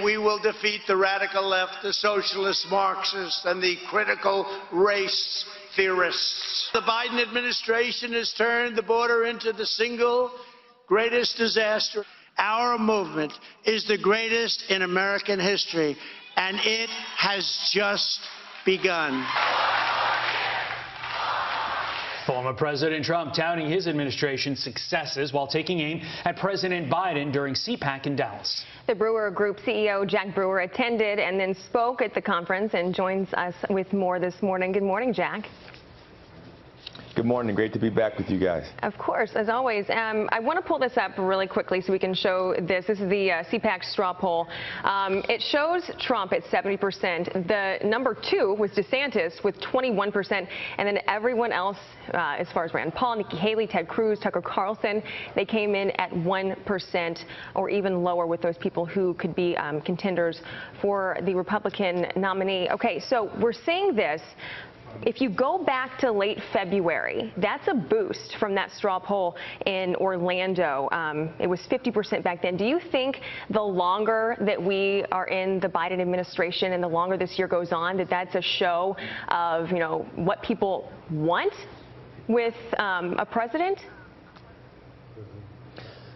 We will defeat the radical left, the socialist Marxists, and the critical race theorists. The Biden administration has turned the border into the single greatest disaster. Our movement is the greatest in American history, and it has just begun. Former President Trump touting his administration's successes while taking aim at President Biden during CPAC in Dallas. The Brewer Group CEO Jack Brewer attended and then spoke at the conference and joins us with more this morning. Good morning, Jack. Good morning. Great to be back with you guys. Of course, as always. I want to pull this up really quickly so we can show this. This is the CPAC straw poll. It shows Trump at 70%. The number 2 was DeSantis with 21%. And then everyone else, as far as Rand Paul, Nikki Haley, Ted Cruz, Tucker Carlson, they came in at 1% or even lower with those people who could be contenders for the Republican nominee. Okay, so we're seeing this. If you go back to late February, that's a boost from that straw poll in Orlando. It was 50% back then. Do you think the longer that we are in the Biden administration and the longer this year goes on, that that's a show of, you know, what people want with a president?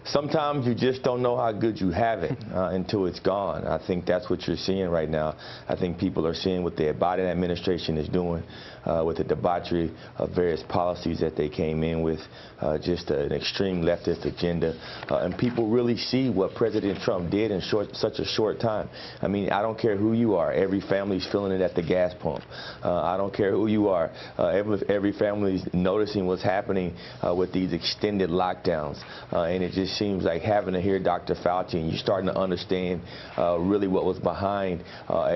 Sometimes you just don't know how good you have it until it's gone. I think that's what you're seeing right now. I think people are seeing what the Biden administration is doing with the debauchery of various policies that they came in with, just an extreme leftist agenda. And people really see what President Trump did in such a short time. I mean, I don't care who you are. Every family's feeling it at the gas pump. I don't care who you are. Every family's noticing what's happening with these extended lockdowns. And it just seems like having to hear Dr. Fauci and you're starting to understand really what was behind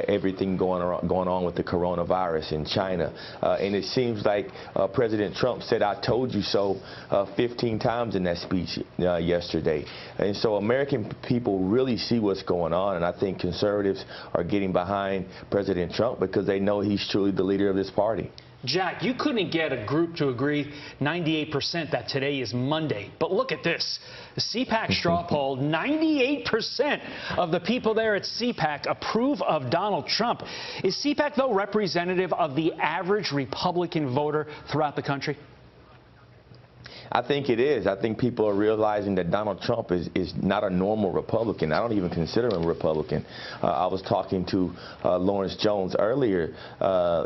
everything going on with the coronavirus in China. And it seems like President Trump said, "I told you so," 15 times in that speech yesterday. And so American people really see what's going on. And I think conservatives are getting behind President Trump because they know he's truly the leader of this party. Jack, you couldn't get a group to agree 98% that today is Monday. But look at this. The CPAC straw poll, 98% of the people there at CPAC approve of Donald Trump. Is CPAC, though, representative of the average Republican voter throughout the country? I think it is. I think people are realizing that Donald Trump is not a normal Republican. I don't even consider him a Republican. I was talking to Lawrence Jones earlier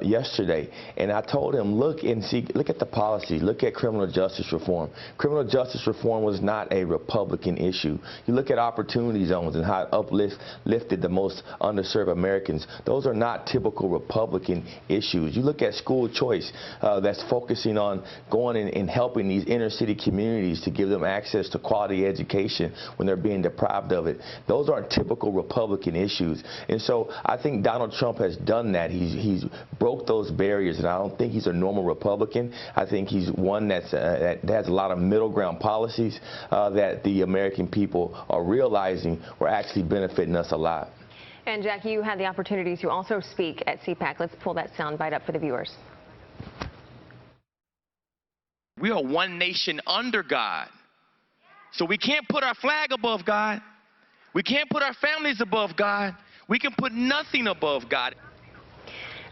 yesterday, and I told him, look at the policy. Look at criminal justice reform. Criminal justice reform was not a Republican issue. You look at opportunity zones and how it uplifted the most underserved Americans. Those are not typical Republican issues. You look at school choice that's focusing on going and helping these inner city communities to give them access to quality education when they're being deprived of it. Those aren't typical Republican issues. And so I think Donald Trump has done that. He's broke those barriers, and I don't think he's a normal Republican. I think he's one that has a lot of middle ground policies that the American people are realizing were actually benefiting us a lot. And Jack, you had the opportunity to also speak at CPAC. Let's pull that soundbite up for the viewers. We are one nation under God. So we can't put our flag above God. We can't put our families above God. We can put nothing above God.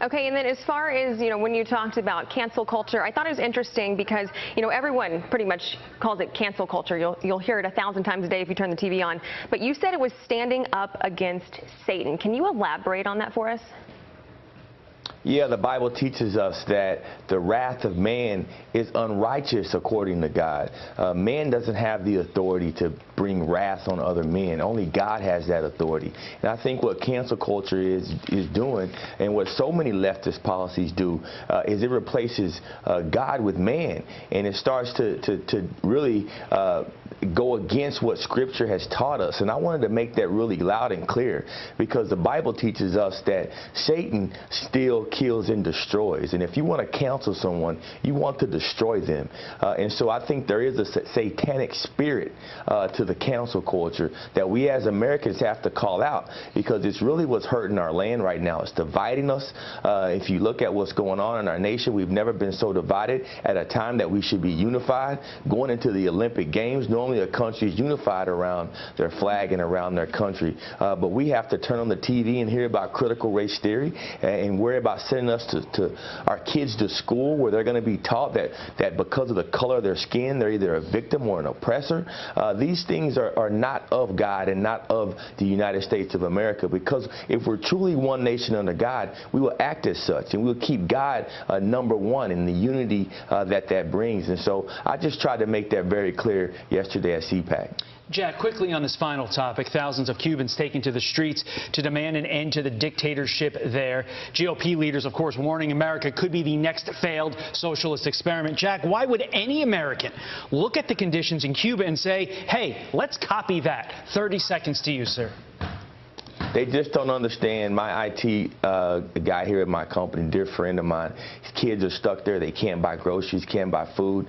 Okay, and then as far as, you know, when you talked about cancel culture, I thought it was interesting because, you know, everyone pretty much calls it cancel culture. You'll hear it 1,000 times a day if you turn the TV on. But you said it was standing up against Satan. Can you elaborate on that for us? Yeah, the Bible teaches us that the wrath of man is unrighteous according to God. Man doesn't have the authority to bring wrath on other men. Only God has that authority. And I think what cancel culture is doing, and what so many leftist policies do, is it replaces God with man. And it starts to really go against what Scripture has taught us. And I wanted to make that really loud and clear, because the Bible teaches us that Satan still kills and destroys. And if you want to counsel someone, you want to destroy them. And so I think there is a satanic spirit to the counsel culture that we as Americans have to call out, because it's really what's hurting our land right now. It's dividing us. If you look at what's going on in our nation, we've never been so divided at a time that we should be unified. Going into the Olympic Games, normally a country is unified around their flag and around their country. But we have to turn on the TV and hear about critical race theory and worry about sending us to our kids to school where they're going to be taught that because of the color of their skin, they're either a victim or an oppressor. These things are not of God and not of the United States of America, because if we're truly one nation under God, we will act as such, and we'll keep God number one in the unity that brings. And so I just tried to make that very clear yesterday at CPAC. Jack, quickly on this final topic, thousands of Cubans taking to the streets to demand an end to the dictatorship there. GOP leaders, of course, warning America could be the next failed socialist experiment. Jack, why would any American look at the conditions in Cuba and say, hey, let's copy that? 30 seconds to you, sir. They just don't understand. My IT guy here at my company, dear friend of mine, his kids are stuck there. They can't buy groceries, can't buy food.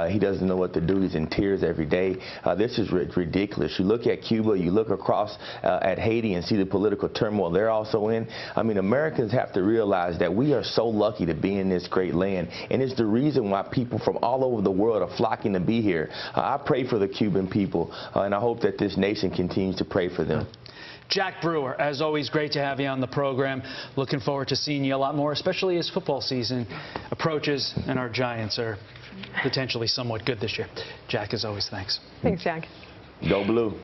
He doesn't know what to do. He's in tears every day. This is ridiculous. You look at Cuba, you look across at Haiti and see the political turmoil they're also in. I mean, Americans have to realize that we are so lucky to be in this great land, and it's the reason why people from all over the world are flocking to be here. I pray for the Cuban people, and I hope that this nation continues to pray for them. Jack Brewer, as always, great to have you on the program. Looking forward to seeing you a lot more, especially as football season approaches and our Giants are potentially somewhat good this year. Jack, as always, thanks. Thanks, Jack. Go Blue.